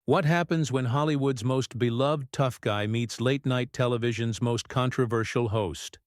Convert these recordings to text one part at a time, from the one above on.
What happens when Hollywood's most beloved tough guy meets late-night television's most controversial host?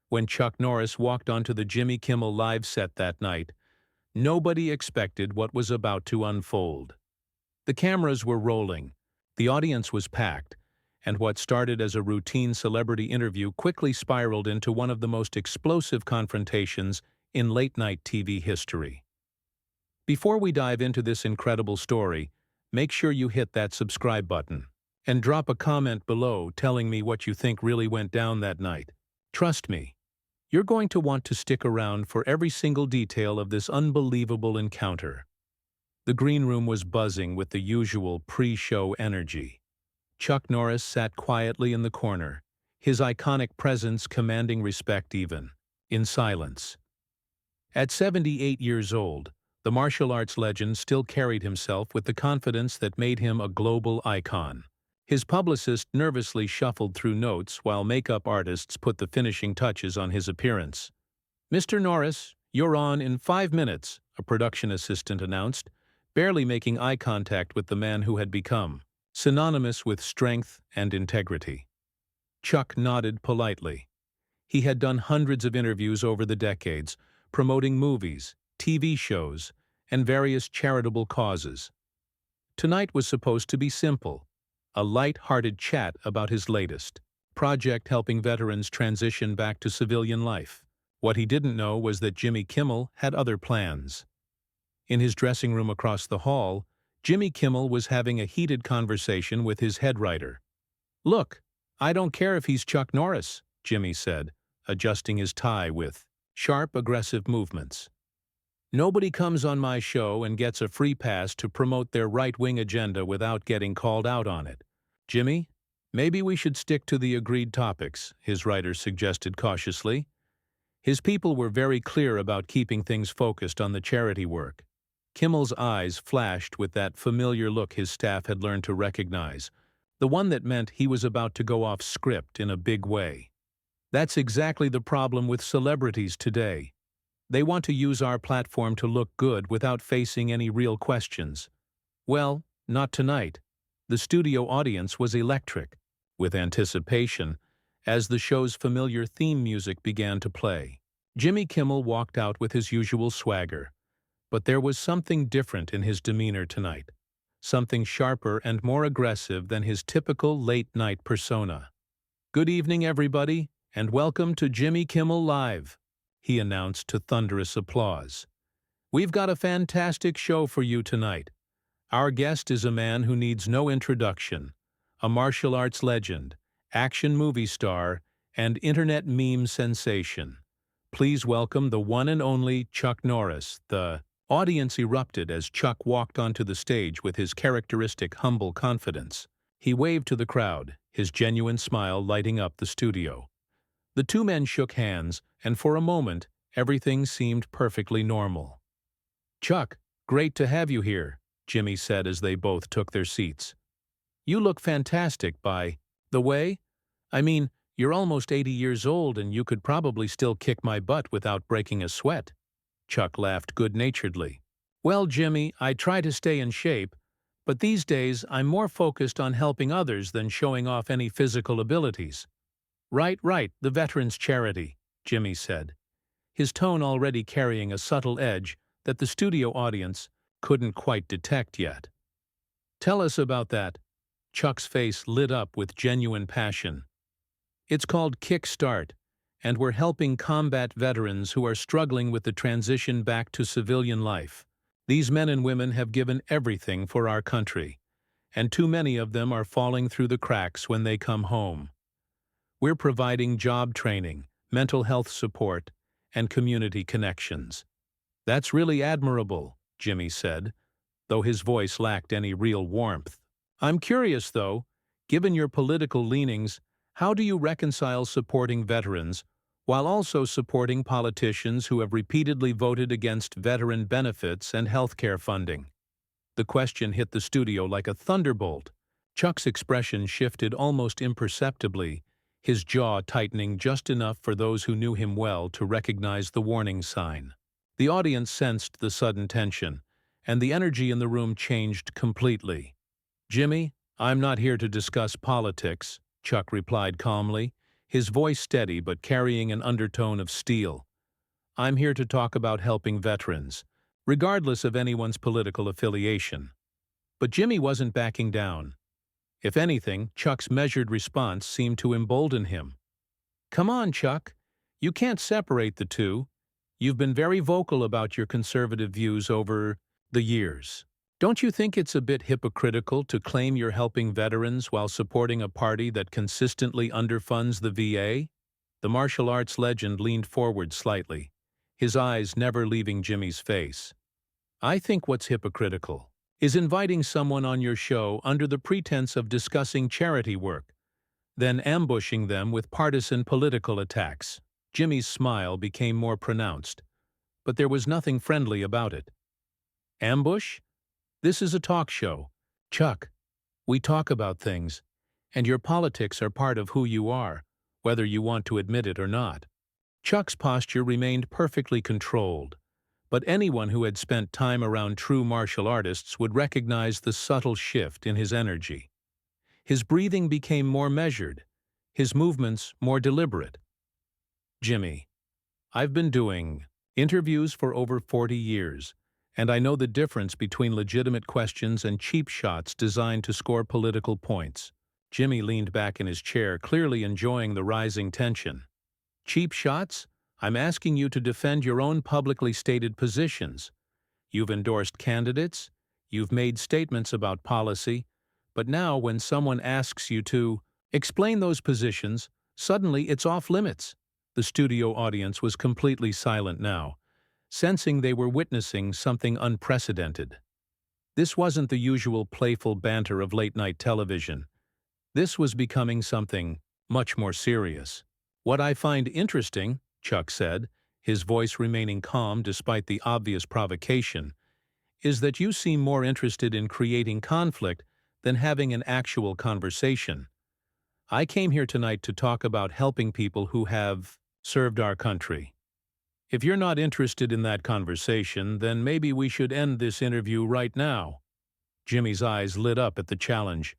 When Chuck Norris walked onto the Jimmy Kimmel Live set that night, nobody expected what was about to unfold. The cameras were rolling, the audience was packed, and what started as a routine celebrity interview quickly spiraled into one of the most explosive confrontations in late-night TV history. Before we dive into this incredible story, make sure you hit that subscribe button and drop a comment below telling me what you think really went down that night. Trust me, you're going to want to stick around for every single detail of this unbelievable encounter. The green room was buzzing with the usual pre-show energy. Chuck Norris sat quietly in the corner, his iconic presence commanding respect even in silence. At 78 years old, the martial arts legend still carried himself with the confidence that made him a global icon. His publicist nervously shuffled through notes while makeup artists put the finishing touches on his appearance. "Mr. Norris, you're on in 5 minutes," a production assistant announced, barely making eye contact with the man who had become synonymous with strength and integrity. Chuck nodded politely. He had done hundreds of interviews over the decades, promoting movies, TV shows, and various charitable causes. Tonight was supposed to be simple, a light-hearted chat about his latest project helping veterans transition back to civilian life. What he didn't know was that Jimmy Kimmel had other plans. In his dressing room across the hall, Jimmy Kimmel was having a heated conversation with his head writer. "Look, I don't care if he's Chuck Norris," Jimmy said, adjusting his tie with sharp, aggressive movements. "Nobody comes on my show and gets a free pass to promote their right-wing agenda without getting called out on it. Jimmy, maybe we should stick to the agreed topics," his writer suggested cautiously. His people were very clear about keeping things focused on the charity work. Kimmel's eyes flashed with that familiar look his staff had learned to recognize, the one that meant he was about to go off script in a big way. That's exactly the problem with celebrities today. They want to use our platform to look good without facing any real questions. Well, not tonight. The studio audience was electric, with anticipation, as the show's familiar theme music began to play. Jimmy Kimmel walked out with his usual swagger, but there was something different in his demeanor tonight, something sharper and more aggressive than his typical late-night persona. "Good evening, everybody, and welcome to Jimmy Kimmel Live," he announced to thunderous applause. "We've got a fantastic show for you tonight. Our guest is a man who needs no introduction, a martial arts legend, action movie star, and internet meme sensation. Please welcome the one and only Chuck Norris." The audience erupted as Chuck walked onto the stage with his characteristic humble confidence. He waved to the crowd, his genuine smile lighting up the studio. The two men shook hands, and for a moment, everything seemed perfectly normal. "Chuck, great to have you here," Jimmy said as they both took their seats. "You look fantastic, by the way. I mean, you're almost 80 years old and you could probably still kick my butt without breaking a sweat." Chuck laughed good-naturedly. "Well, Jimmy, I try to stay in shape, but these days I'm more focused on helping others than showing off any physical abilities." Right, the Veterans Charity," Jimmy said, his tone already carrying a subtle edge that the studio audience couldn't quite detect yet. "Tell us about that." Chuck's face lit up with genuine passion. "It's called Kickstart, and we're helping combat veterans who are struggling with the transition back to civilian life. These men and women have given everything for our country, and too many of them are falling through the cracks when they come home. We're providing job training, mental health support, and community connections." "That's really admirable," Jimmy said, though his voice lacked any real warmth. "I'm curious, though, given your political leanings, how do you reconcile supporting veterans while also supporting politicians who have repeatedly voted against veteran benefits and healthcare funding?" The question hit the studio like a thunderbolt. Chuck's expression shifted almost imperceptibly, his jaw tightening just enough for those who knew him well to recognize the warning sign. The audience sensed the sudden tension, and the energy in the room changed completely. Jimmy, I'm not here to discuss politics, Chuck replied calmly, his voice steady but carrying an undertone of steel. I'm here to talk about helping veterans, regardless of anyone's political affiliation. But Jimmy wasn't backing down. If anything, Chuck's measured response seemed to embolden him. Come on, Chuck. You can't separate the two. You've been very vocal about your conservative views over the years. Don't you think it's a bit hypocritical to claim you're helping veterans while supporting a party that consistently underfunds the VA? The martial arts legend leaned forward slightly, his eyes never leaving Jimmy's face. I think what's hypocritical is inviting someone on your show under the pretense of discussing charity work, then ambushing them with partisan political attacks. Jimmy's smile became more pronounced, but there was nothing friendly about it. Ambush? This is a talk show. Chuck, we talk about things, and your politics are part of who you are, whether you want to admit it or not. Chuck's posture remained perfectly controlled, but anyone who had spent time around true martial artists would recognize the subtle shift in his energy. His breathing became more measured, his movements more deliberate. Jimmy, I've been doing interviews for over 40 years, and I know the difference between legitimate questions and cheap shots designed to score political points. Jimmy leaned back in his chair, clearly enjoying the rising tension. Cheap shots? I'm asking you to defend your own publicly stated positions. You've endorsed candidates, you've made statements about policy, but now when someone asks you to explain those positions, suddenly it's off limits. The studio audience was completely silent now, sensing they were witnessing something unprecedented. This wasn't the usual playful banter of late-night television. This was becoming something much more serious. What I find interesting, Chuck said, his voice remaining calm despite the obvious provocation, is that you seem more interested in creating conflict than having an actual conversation. I came here tonight to talk about helping people who have served our country. If you're not interested in that conversation, then maybe we should end this interview right now. Jimmy's eyes lit up at the challenge.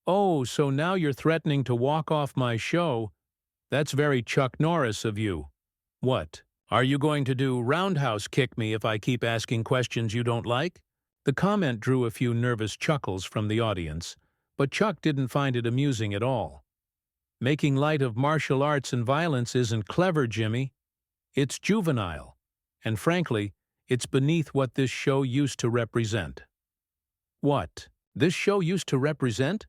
Oh, so now you're threatening to walk off my show? That's very Chuck Norris of you. What? Are you going to do roundhouse kick me if I keep asking questions you don't like? The comment drew a few nervous chuckles from the audience, but Chuck didn't find it amusing at all. Making light of martial arts and violence isn't clever, Jimmy. It's juvenile, and frankly, it's beneath what this show used to represent. What? This show used to represent?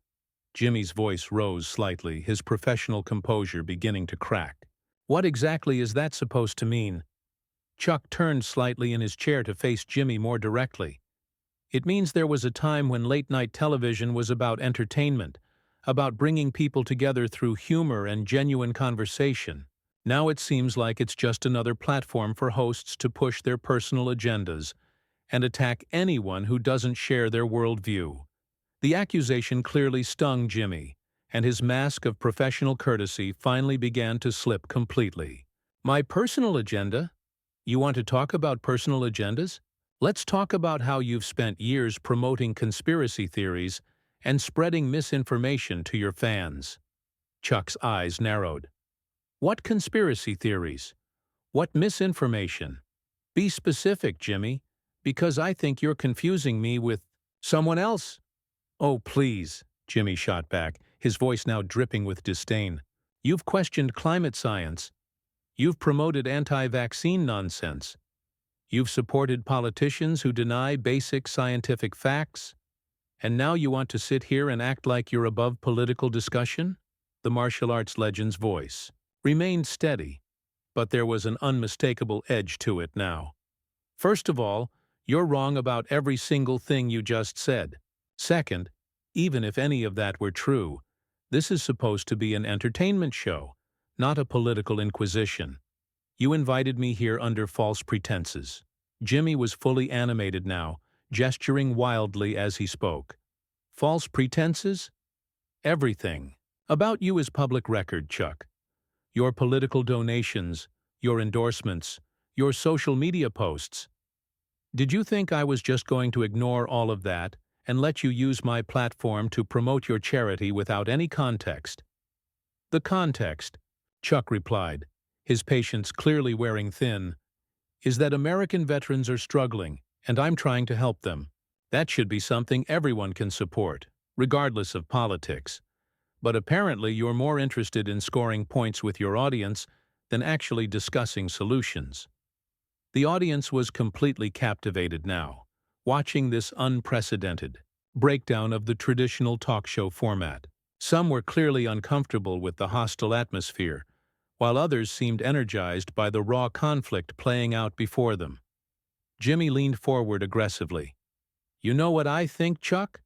Jimmy's voice rose slightly, his professional composure beginning to crack. What exactly is that supposed to mean? Chuck turned slightly in his chair to face Jimmy more directly. It means there was a time when late-night television was about entertainment, about bringing people together through humor and genuine conversation. Now it seems like it's just another platform for hosts to push their personal agendas and attack anyone who doesn't share their worldview. The accusation clearly stung Jimmy, and his mask of professional courtesy finally began to slip completely. My personal agenda? You want to talk about personal agendas? Let's talk about how you've spent years promoting conspiracy theories and spreading misinformation to your fans. Chuck's eyes narrowed. What conspiracy theories? What misinformation? Be specific, Jimmy, because I think you're confusing me with someone else. Oh, please, Jimmy shot back, his voice now dripping with disdain. You've questioned climate science. You've promoted anti-vaccine nonsense. You've supported politicians who deny basic scientific facts. And now you want to sit here and act like you're above political discussion? The martial arts legend's voice remained steady, but there was an unmistakable edge to it now. First of all, you're wrong about every single thing you just said. Second, even if any of that were true, this is supposed to be an entertainment show, not a political inquisition. You invited me here under false pretenses. Jimmy was fully animated now, gesturing wildly as he spoke. False pretenses? Everything about you is public record, Chuck. Your political donations, your endorsements, your social media posts. Did you think I was just going to ignore all of that and let you use my platform to promote your charity without any context." "The context," Chuck replied, his patience clearly wearing thin, "is that American veterans are struggling, and I'm trying to help them. That should be something everyone can support, regardless of politics. But apparently you're more interested in scoring points with your audience than actually discussing solutions." The audience was completely captivated now, watching this unprecedented breakdown of the traditional talk show format. Some were clearly uncomfortable with the hostile atmosphere, while others seemed energized by the raw conflict playing out before them. Jimmy leaned forward aggressively. "You know what I think, Chuck?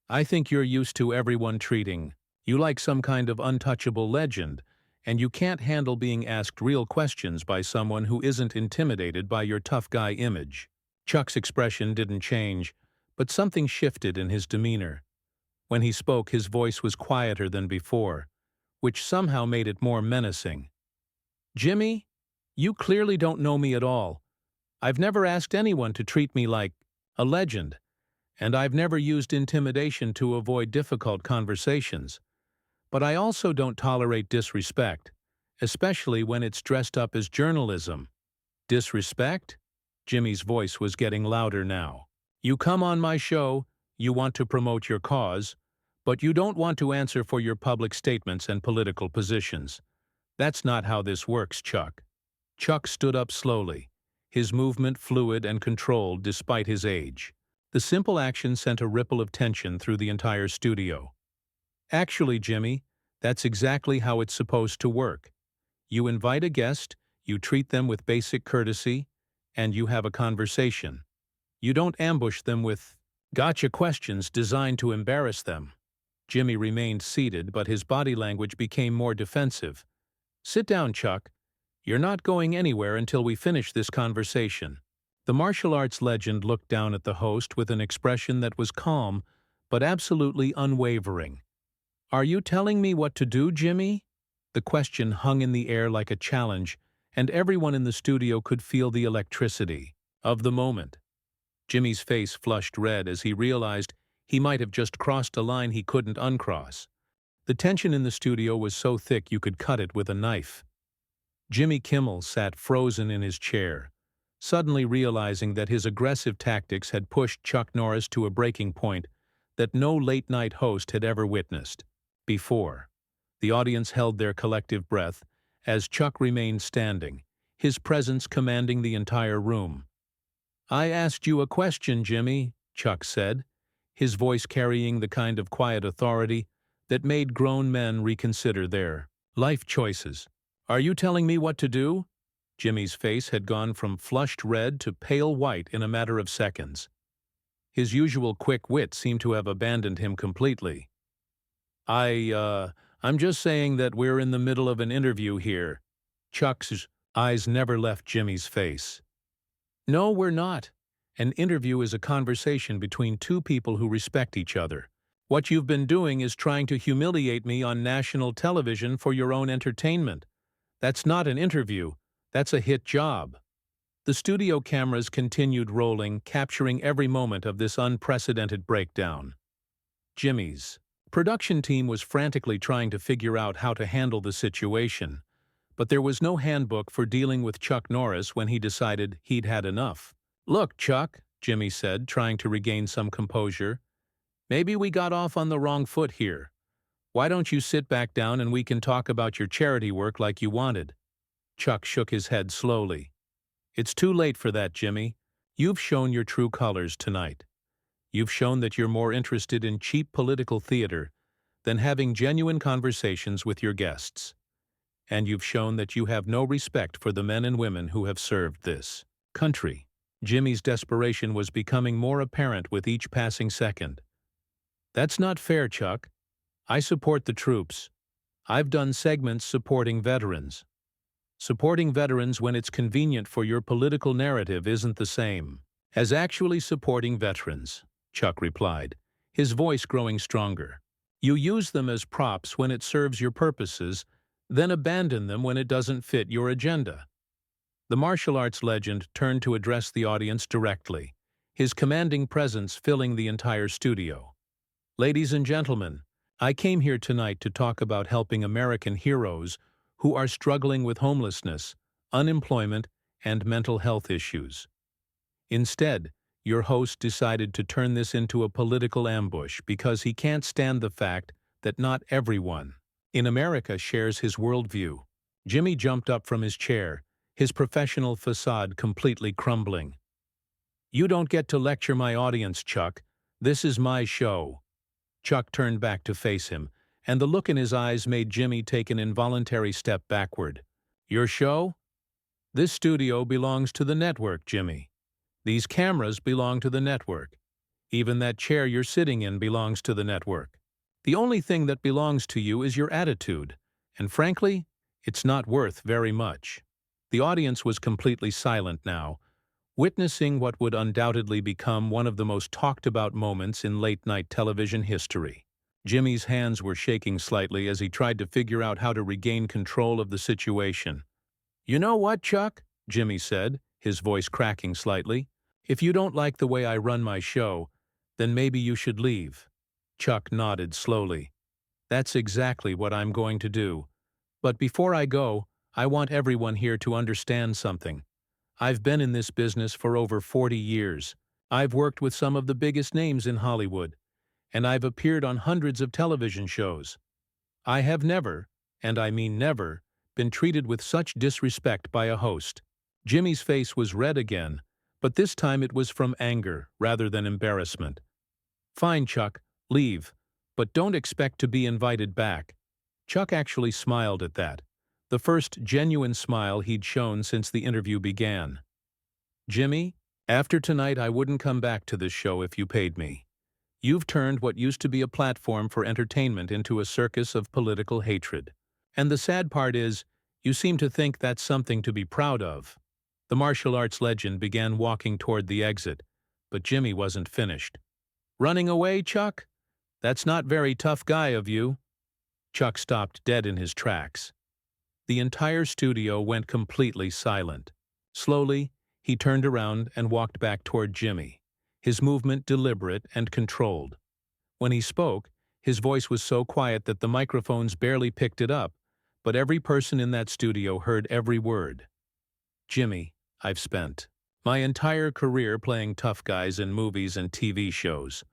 I think you're used to everyone treating you like some kind of untouchable legend, and you can't handle being asked real questions by someone who isn't intimidated by your tough guy image." Chuck's expression didn't change, but something shifted in his demeanor. When he spoke, his voice was quieter than before, which somehow made it more menacing. "Jimmy, you clearly don't know me at all. I've never asked anyone to treat me like a legend, and I've never used intimidation to avoid difficult conversations. But I also don't tolerate disrespect, especially when it's dressed up as journalism." "Disrespect?" Jimmy's voice was getting louder now. "You come on my show, you want to promote your cause, but you don't want to answer for your public statements and political positions. That's not how this works, Chuck." Chuck stood up slowly, his movement fluid and controlled despite his age. The simple action sent a ripple of tension through the entire studio. "Actually, Jimmy, that's exactly how it's supposed to work. You invite a guest, you treat them with basic courtesy, and you have a conversation. You don't ambush them with gotcha questions designed to embarrass them." Jimmy remained seated, but his body language became more defensive. "Sit down, Chuck. You're not going anywhere until we finish this conversation." The martial arts legend looked down at the host with an expression that was calm, but absolutely unwavering. "Are you telling me what to do, Jimmy?" The question hung in the air like a challenge, and everyone in the studio could feel the electricity of the moment. Jimmy's face flushed red as he realized he might have just crossed a line he couldn't uncross. The tension in the studio was so thick you could cut it with a knife. Jimmy Kimmel sat frozen in his chair, suddenly realizing that his aggressive tactics had pushed Chuck Norris to a breaking point that no late-night host had ever witnessed before. The audience held their collective breath as Chuck remained standing, his presence commanding the entire room. "I asked you a question, Jimmy," Chuck said, his voice carrying the kind of quiet authority that made grown men reconsider their life choices. "Are you telling me what to do?" Jimmy's face had gone from flushed red to pale white in a matter of seconds. His usual quick wit seemed to have abandoned him completely. I'm just saying that we're in the middle of an interview here." Chuck's eyes never left Jimmy's face. "No, we're not. An interview is a conversation between two people who respect each other. What you've been doing is trying to humiliate me on national television for your own entertainment. That's not an interview. That's a hit job." The studio cameras continued rolling, capturing every moment of this unprecedented breakdown. Jimmy's production team was frantically trying to figure out how to handle the situation, but there was no handbook for dealing with Chuck Norris when he decided he'd had enough. "Look, Chuck," Jimmy said, trying to regain some composure, "maybe we got off on the wrong foot here. Why don't you sit back down and we can talk about your charity work like you wanted?" Chuck shook his head slowly. "It's too late for that, Jimmy. You've shown your true colors tonight. You've shown that you're more interested in cheap political theater than having genuine conversations with your guests. And you've shown that you have no respect for the men and women who have served this country." Jimmy's desperation was becoming more apparent with each passing second. "That's not fair, Chuck. I support the troops. I've done segments supporting veterans. Supporting veterans when it's convenient for your political narrative isn't the same as actually supporting veterans," Chuck replied, his voice growing stronger. "You use them as props when it serves your purposes, then abandon them when it doesn't fit your agenda." The martial arts legend turned to address the audience directly, his commanding presence filling the entire studio. Ladies and gentlemen, I came here tonight to talk about helping American heroes who are struggling with homelessness, unemployment, and mental health issues. Instead, your host decided to turn this into a political ambush because he can't stand the fact that not everyone in America shares his worldview. Jimmy jumped up from his chair, his professional facade completely crumbling. "You don't get to lecture my audience, Chuck. This is my show." Chuck turned back to face him, and the look in his eyes made Jimmy take an involuntary step backward. "Your show? This studio belongs to the network, Jimmy. These cameras belong to the network. Even that chair you're sitting in belongs to the network. The only thing that belongs to you is your attitude, and frankly, it's not worth very much." The audience was completely silent now, witnessing what would undoubtedly become one of the most talked-about moments in late-night television history. Jimmy's hands were shaking slightly as he tried to figure out how to regain control of the situation. "You know what, Chuck?" Jimmy said, his voice cracking slightly. "If you don't like the way I run my show, then maybe you should leave." Chuck nodded slowly. "That's exactly what I'm going to do. But before I go, I want everyone here to understand something. I've been in this business for over 40 years. I've worked with some of the biggest names in Hollywood, and I've appeared on hundreds of television shows. I have never, and I mean never, been treated with such disrespect by a host." Jimmy's face was red again, but this time it was from anger rather than embarrassment. "Fine, Chuck, leave, but don't expect to be invited back." Chuck actually smiled at that, the first genuine smile he'd shown since the interview began. "Jimmy, after tonight I wouldn't come back to this show if you paid me. You've turned what used to be a platform for entertainment into a circus of political hatred. And the sad part is, you seem to think that's something to be proud of." The martial arts legend began walking toward the exit, but Jimmy wasn't finished. "Running away, Chuck? That's not very tough guy of you." Chuck stopped dead in his tracks. The entire studio went completely silent. Slowly, he turned around and walked back toward Jimmy, his movement deliberate and controlled. When he spoke, his voice was so quiet that the microphones barely picked it up, but every person in that studio heard every word. "Jimmy, I've spent my entire career playing tough guys in movies and TV shows,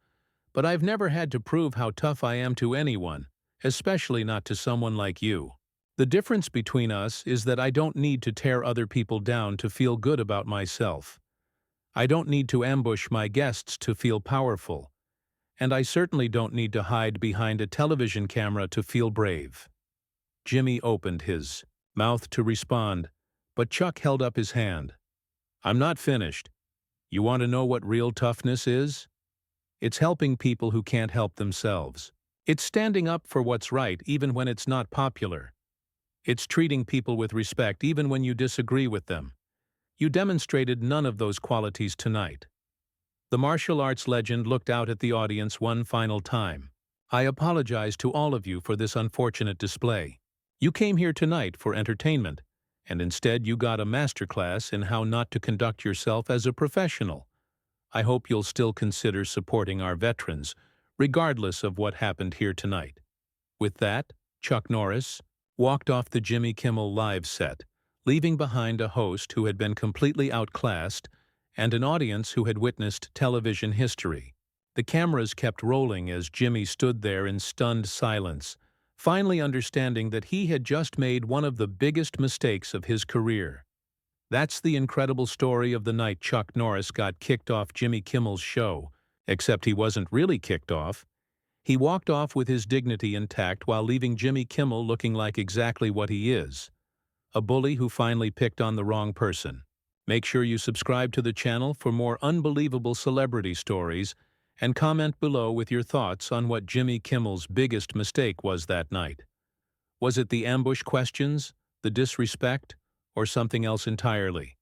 but I've never had to prove how tough I am to anyone, especially not to someone like you. The difference between us is that I don't need to tear other people down to feel good about myself. I don't need to ambush my guests to feel powerful, and I certainly don't need to hide behind a television camera to feel brave." Jimmy opened his mouth to respond, but Chuck held up his hand. "I'm not finished. You want to know what real toughness is? It's helping people who can't help themselves. It's standing up for what's right even when it's not popular. It's treating people with respect even when you disagree with them. You demonstrated none of those qualities tonight." The martial arts legend looked out at the audience one final time. "I apologize to all of you for this unfortunate display. You came here tonight for entertainment, and instead you got a masterclass in how not to conduct yourself as a professional. I hope you'll still consider supporting our veterans, regardless of what happened here tonight." With that, Chuck Norris walked off the Jimmy Kimmel live set, leaving behind a host who had been completely outclassed and an audience who had witnessed television history. The cameras kept rolling as Jimmy stood there in stunned silence, finally understanding that he had just made one of the biggest mistakes of his career. That's the incredible story of the night Chuck Norris got kicked off Jimmy Kimmel's show, except he wasn't really kicked off. He walked off with his dignity intact while leaving Jimmy Kimmel looking like exactly what he is, a bully who finally picked on the wrong person. Make sure you subscribe to the channel for more unbelievable celebrity stories and comment below with your thoughts on what Jimmy Kimmel's biggest mistake was that night. Was it the ambush questions, the disrespect, or something else entirely?